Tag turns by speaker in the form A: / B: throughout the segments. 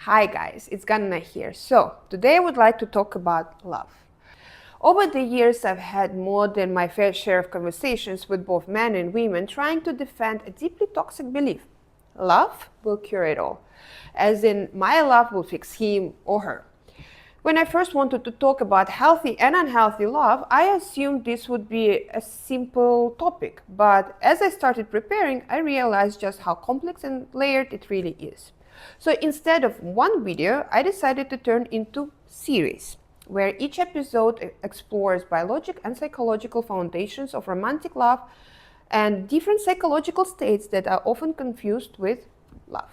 A: Hi guys, it's Ganna here. So, today I would like to talk about love. Over the years, I've had more than my fair share of conversations with both men and women trying to defend a deeply toxic belief. Love will cure it all. As in, my love will fix him or her. When I first wanted to talk about healthy and unhealthy love, I assumed this would be a simple topic. But as I started preparing, I realized just how complex and layered it really is. So instead of one video, I decided to turn into series, where each episode explores biologic and psychological foundations of romantic love and different psychological states that are often confused with love.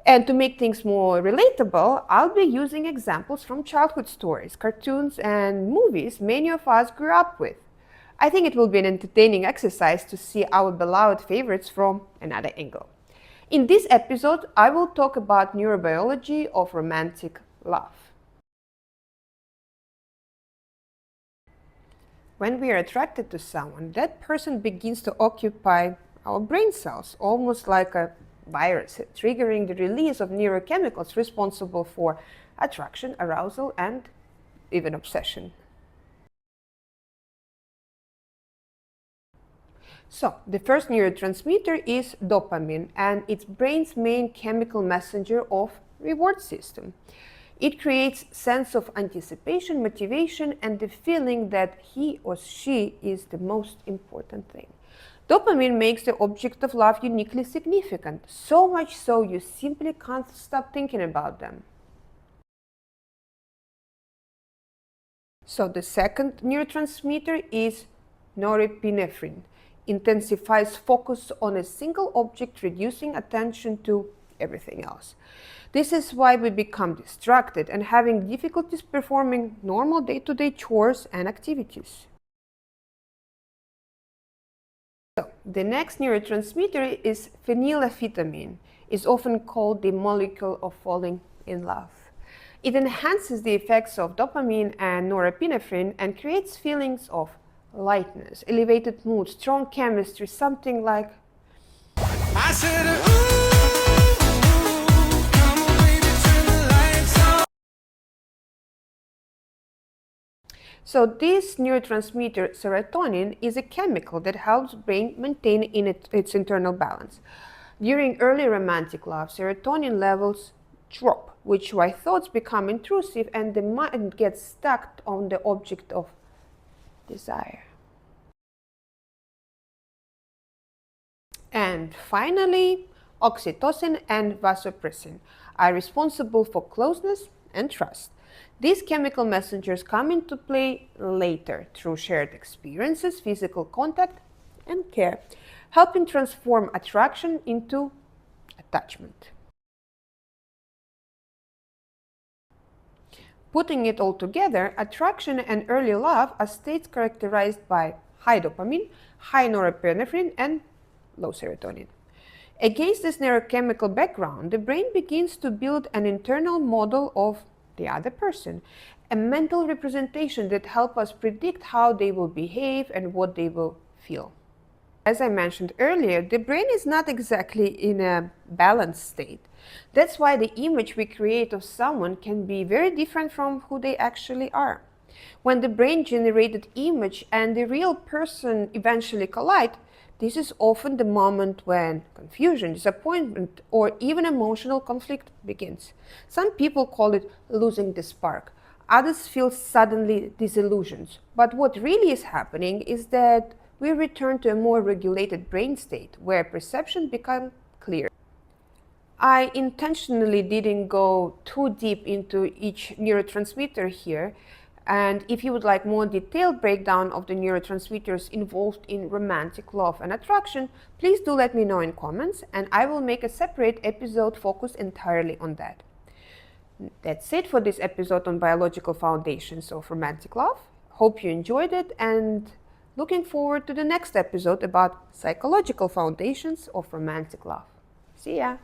A: And to make things more relatable, I'll be using examples from childhood stories, cartoons, and movies many of us grew up with. I think it will be an entertaining exercise to see our beloved favorites from another angle. In this episode, I will talk about neurobiology of romantic love. When we are attracted to someone, that person begins to occupy our brain cells, almost like a virus, triggering the release of neurochemicals responsible for attraction, arousal, and even obsession. So, the first neurotransmitter is dopamine, and it's brain's main chemical messenger of reward system. It creates sense of anticipation, motivation, and the feeling that he or she is the most important thing. Dopamine makes the object of love uniquely significant, so much so you simply can't stop thinking about them. So the second neurotransmitter is norepinephrine. Intensifies focus on a single object, reducing attention to everything else. This is why we become distracted and having difficulties performing normal day-to-day chores and activities. So, the next neurotransmitter is phenylethylamine. It's often called the molecule of falling in love. It enhances the effects of dopamine and norepinephrine and creates feelings of lightness, elevated mood, strong chemistry, something like I said, come on, baby, turn the lights on. So this neurotransmitter, serotonin, is a chemical that helps brain maintain its internal balance. During early romantic love, serotonin levels drop, which is why thoughts become intrusive and the mind gets stuck on the object of desire. And finally, oxytocin and vasopressin are responsible for closeness and trust. These chemical messengers come into play later through shared experiences, physical contact, and care, helping transform attraction into attachment. Putting it all together, attraction and early love are states characterized by high dopamine, high norepinephrine, and low serotonin. Against this neurochemical background, the brain begins to build an internal model of the other person, a mental representation that helps us predict how they will behave and what they will feel. As I mentioned earlier, the brain is not exactly in a balanced state. That's why the image we create of someone can be very different from who they actually are. When the brain-generated image and the real person eventually collide, this is often the moment when confusion, disappointment, or even emotional conflict begins. Some people call it losing the spark. Others feel suddenly disillusioned. But what really is happening is that we return to a more regulated brain state where perception becomes clear. I intentionally didn't go too deep into each neurotransmitter here. And if you would like more detailed breakdown of the neurotransmitters involved in romantic love and attraction, please do let me know in comments and I will make a separate episode focused entirely on that. That's it for this episode on biological foundations of romantic love. Hope you enjoyed it and looking forward to the next episode about psychological foundations of romantic love. See ya!